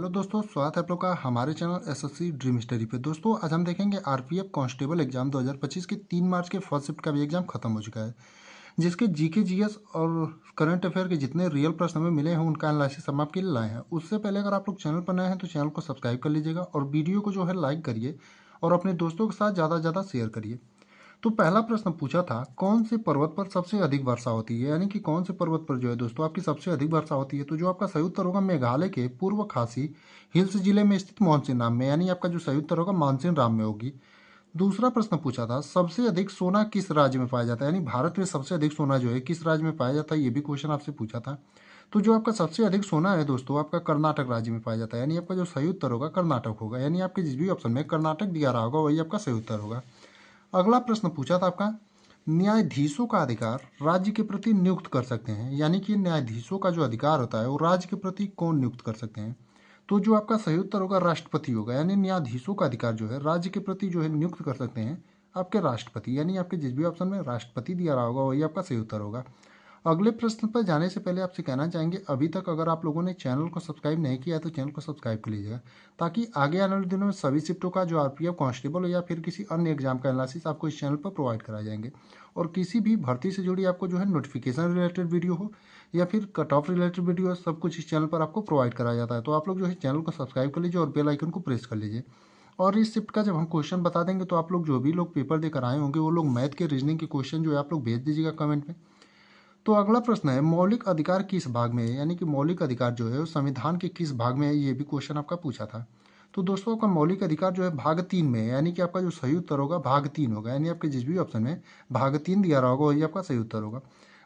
Hello दोस्तों, स्वागत है आप लोग का हमारे चैनल एसएससी ड्रीम स्टडी पे। दोस्तों आज हम देखेंगे आरपीएफ कांस्टेबल एग्जाम 2025 के 3 मार्च के फर्स्ट शिफ्ट का भी एग्जाम खत्म हो चुका है, जिसके जीके जीएस और करंट अफेयर के जितने रियल प्रश्न हमें मिले हैं उनका एनालिसिस हम आपके लिए लाए हैं। उससे पहले अगर आप लोग चैनल पर नए हैं तो चैनल को सब्सक्राइब कर लीजिएगा और वीडियो को जो है लाइक करिए और अपने दोस्तों के साथ ज़्यादा से ज़्यादा शेयर करिए। तो पहला प्रश्न पूछा था, कौन से पर्वत पर सबसे अधिक वर्षा होती है, यानी कि कौन से पर्वत पर जो है दोस्तों आपकी सबसे अधिक वर्षा होती है। तो जो आपका सही उत्तर होगा मेघालय के पूर्व खासी हिल्स जिले में स्थित मानसिन राम में, यानी आपका जो सही उत्तर होगा मानसिन राम में होगी। दूसरा प्रश्न पूछा था, सबसे अधिक सोना किस राज्य में पाया जाता है, यानी भारत में सबसे अधिक सोना जो है किस राज्य में पाया जाता है, ये भी क्वेश्चन आपसे पूछा था। तो जो आपका सबसे अधिक सोना है दोस्तों आपका कर्नाटक राज्य में पाया जाता है, यानी आपका जो सही उत्तर होगा कर्नाटक होगा, यानी आपके जिस भी ऑप्शन में कर्नाटक दिया रहा होगा वही आपका सही उत्तर होगा। अगला प्रश्न पूछा था आपका, न्यायाधीशों का अधिकार राज्य के प्रति नियुक्त कर सकते हैं, यानी कि न्यायाधीशों का जो अधिकार होता है वो राज्य के प्रति कौन नियुक्त कर सकते हैं। तो जो आपका सही उत्तर होगा राष्ट्रपति होगा, यानी न्यायाधीशों का अधिकार जो है राज्य के प्रति जो है नियुक्त कर सकते हैं आपके राष्ट्रपति, यानी आपके जिस भी ऑप्शन में राष्ट्रपति दिया रहा होगा वही आपका सही उत्तर होगा। अगले प्रश्न पर जाने से पहले आपसे कहना चाहेंगे, अभी तक अगर आप लोगों ने चैनल को सब्सक्राइब नहीं किया है तो चैनल को सब्सक्राइब कर लीजिएगा, ताकि आगे आने वाले दिनों में सभी शिफ्टों का जो आरपीएफ कांस्टेबल हो या फिर किसी अन्य एग्जाम का एनालिसिस आपको इस चैनल पर प्रोवाइड कराए जाएंगे। और किसी भी भर्ती से जुड़ी आपको जो है नोटिफिकेशन रिलेटेड वीडियो हो या फिर कट ऑफ रिलेटेड वीडियो हो, सब कुछ इस चैनल पर आपको प्रोवाइड कराया जाता है। तो आप लोग जो है चैनल को सब्सक्राइब कर लीजिए और बेल आइकन को प्रेस कर लीजिए। और इस शिफ्ट का जब हम क्वेश्चन बता देंगे तो आप लोग जो भी लोग पेपर देकर आए होंगे वो लोग मैथ के रीजनिंग के क्वेश्चन जो है आप लोग भेज दीजिएगा कमेंट में। तो अगला प्रश्न है, मौलिक अधिकार किस भाग में है, यानी कि मौलिक अधिकार जो है वो संविधान के किस भाग में है, ये भी क्वेश्चन आपका पूछा था। तो दोस्तों आपका मौलिक अधिकार जो है भाग 3 में है, यानी कि आपका जो सही उत्तर होगा भाग 3 होगा, यानी आपके जिस भी ऑप्शन में भाग 3 दिया रहा होगा वही आपका सही उत्तर होगा।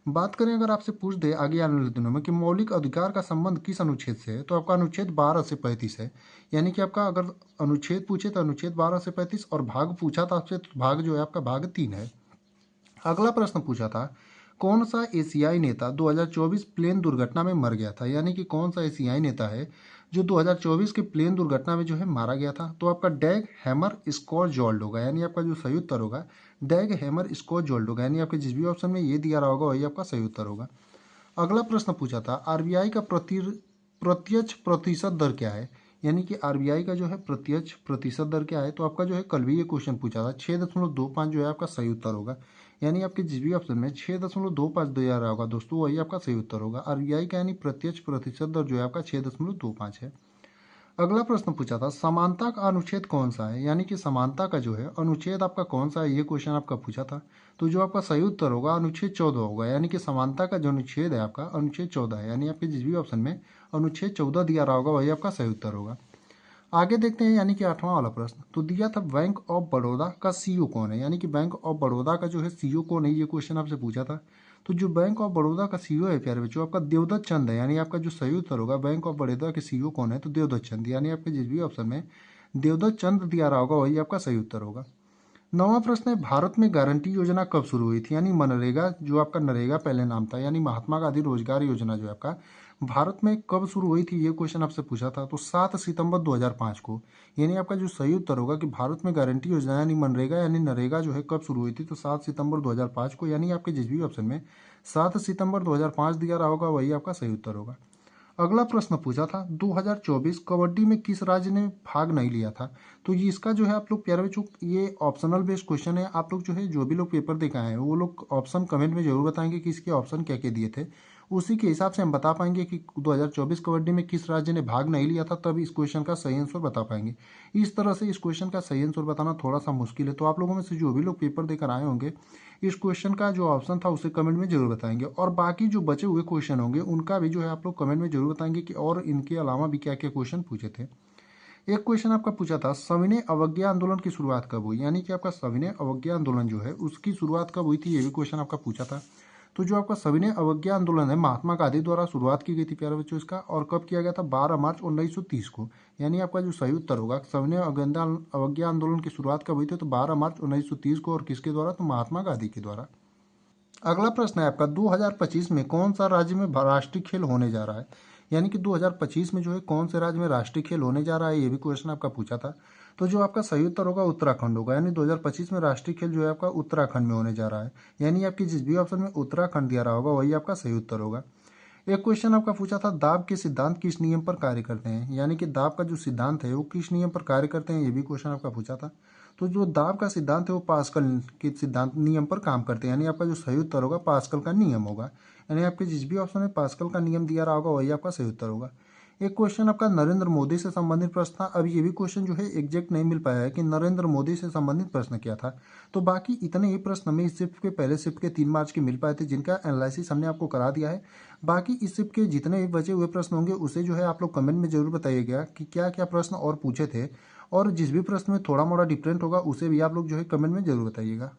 बात करें अगर आपसे पूछ दे आगे आने वाले दिनों में कि मौलिक अधिकार का संबंध किस अनुच्छेद से है, तो आपका अनुच्छेद 12 से 35 है। यानी कि आपका अगर अनुच्छेद पूछे तो अनुच्छेद 12 से 35 और भाग पूछा था आपसे तो भाग जो है आपका भाग 3 है। अगला प्रश्न पूछा था, कौन सा एशियाई नेता 2024 प्लेन दुर्घटना में मर गया था, यानी कि कौन सा एशियाई नेता है जो 2024 के प्लेन दुर्घटना में जो है मारा गया था। तो आपका डैग हैमर स्कॉटजोल्ड होगा, यानी आपका जो सही उत्तर होगा डैग हैमर स्कॉटजोल्ड होगा, यानी आपके जिस भी ऑप्शन में ये दिया रहा होगा वही आपका सही उत्तर होगा। अगला प्रश्न पूछा था, आरबीआई का प्रत्यक्ष प्रतिशत दर क्या है, यानी कि आरबीआई का जो है प्रत्यक्ष प्रतिशत दर क्या है। तो आपका जो है कल भी ये क्वेश्चन पूछा था, 6.25 जो है आपका सही उत्तर होगा, यानी आपके जिस भी ऑप्शन में 6.25 दिया रहा होगा दोस्तों वही आपका सही उत्तर होगा। आरबीआई का यानी प्रत्यक्ष प्रतिशत दर जो है आपका 6.25 है। अगला प्रश्न पूछा था, समानता का अनुच्छेद कौन सा है, यानी कि समानता का जो है अनुच्छेद आपका कौन सा है, ये क्वेश्चन आपका पूछा था। तो जो आपका सही उत्तर होगा अनुच्छेद 14 होगा, यानी कि समानता का जो अनुच्छेद है आपका अनुच्छेद 14 है, यानी आपके जिस भी ऑप्शन में अनुच्छेद 14 दिया रहा होगा वही आपका सही उत्तर होगा। आगे देखते हैं, यानी कि 8वां वाला प्रश्न तो दिया था, बैंक ऑफ बड़ौदा का सीईओ कौन है, यानी कि बैंक ऑफ बड़ौदा का जो है सीईओ कौन है, ये क्वेश्चन आपसे पूछा था। तो जो बैंक ऑफ बड़ौदा का सीईओ है प्यारे बच्चों आपका देवदत्त चंद है, यानी आपका जो सही उत्तर होगा बैंक ऑफ बड़ौदा के सीईओ कौन है तो देवदत्त चंद, यानी आपके जिस भी ऑप्शन में देवदत्त चंद दिया रहा होगा वही आपका सही उत्तर होगा। 9वां प्रश्न है, भारत में गारंटी योजना कब शुरू हुई थी, यानी मनरेगा जो आपका नरेगा पहले नाम था, यानी महात्मा गांधी रोजगार योजना जो है आपका भारत में कब शुरू हुई थी, ये क्वेश्चन आपसे पूछा था। तो 7 सितंबर 2005 को, यानी आपका जो सही उत्तर होगा कि भारत में गारंटी योजना यानी मनरेगा यानी नरेगा जो है कब शुरू हुई थी तो 7 सितंबर 2005 को, यानी आपके जिस भी ऑप्शन में 7 सितंबर 2005 दिया रहा होगा वही आपका सही उत्तर होगा। अगला प्रश्न पूछा था, 2024 कबड्डी में किस राज्य ने भाग नहीं लिया था। तो ये इसका जो है आप लोग प्यारे बच्चों ये ऑप्शनल बेस्ड क्वेश्चन है, आप लोग जो है जो भी लोग पेपर दे के आए हैं वो लोग ऑप्शन कमेंट में जरूर बताएंगे कि इसके ऑप्शन क्या क्या दिए थे, उसी के हिसाब से हम बता पाएंगे कि 2024 कबड्डी में किस राज्य ने भाग नहीं लिया था, तब इस क्वेश्चन का सही आंसर बता पाएंगे। इस तरह से इस क्वेश्चन का सही आंसर बताना थोड़ा सा मुश्किल है, तो आप लोगों में से जो भी लोग पेपर देकर आए होंगे इस क्वेश्चन का जो ऑप्शन था उसे कमेंट में जरूर बताएंगे, और बाकी जो बचे हुए क्वेश्चन होंगे उनका भी जो है आप लोग कमेंट में जरूर बताएंगे कि और इनके अलावा भी क्या क्या क्वेश्चन पूछे थे। एक क्वेश्चन आपका पूछा था, सविनय अवज्ञा आंदोलन की शुरुआत कब हुई, यानी कि आपका सविनय अवज्ञा आंदोलन जो है उसकी शुरुआत कब हुई थी, ये भी क्वेश्चन आपका पूछा था। तो जो आपका सविनय अवज्ञा आंदोलन है महात्मा गांधी द्वारा शुरुआत की गई थी प्यारे बच्चों इसका, और कब किया गया था 12 मार्च 1930 को, यानी आपका जो सही उत्तर होगा सविनय अवज्ञा आंदोलन की शुरुआत कब हुई थी तो 12 मार्च 1930 को, और किसके द्वारा तो महात्मा गांधी के द्वारा। अगला प्रश्न है आपका, 2025 में कौन सा राज्य में राष्ट्रीय खेल होने जा रहा है, यानी कि 2025 में जो है कौन से राज्य में राष्ट्रीय खेल होने जा रहा है, ये भी क्वेश्चन आपका पूछा था। तो जो आपका सही उत्तर होगा उत्तराखंड होगा, यानी 2025 में राष्ट्रीय खेल जो है आपका उत्तराखंड में होने जा रहा है, यानी आपकी जिस भी ऑप्शन में उत्तराखंड दिया रहा होगा वही आपका सही उत्तर होगा। एक क्वेश्चन आपका पूछा था दाब के सिद्धांत किस नियम पर कार्य करते हैं, यानी कि दाब का जो सिद्धांत है वो किस नियम पर कार्य करते हैं, ये भी क्वेश्चन आपका पूछा था। तो जो दाब का सिद्धांत है वो पास्कल के सिद्धांत नियम पर काम करते हैं, यानी आपका जो सही उत्तर होगा पास्कल का नियम होगा। यानी आपके जिस भी ऑप्शन में पास्कल का नियम दिया रहा होगा वही आपका सही उत्तर होगा। एक क्वेश्चन आपका नरेंद्र मोदी से संबंधित प्रश्न था। अब ये भी क्वेश्चन जो है एग्जैक्ट नहीं मिल पाया है कि नरेंद्र मोदी से संबंधित प्रश्न क्या था। तो बाकी इतने ही प्रश्न हमें इस शिफ्ट के पहले शिफ्ट के 3 मार्च के मिल पाए थे, जिनका एनालिसिस हमने आपको करा दिया है। बाकी इस शिफ्ट के जितने भी बचे हुए प्रश्न होंगे उसे जो है आप लोग कमेंट में जरूर बताइएगा कि क्या क्या प्रश्न और पूछे थे, और जिस भी प्रश्न में थोड़ा मोड़ा डिफरेंट होगा उसे भी आप लोग जो है कमेंट में जरूर बताइएगा।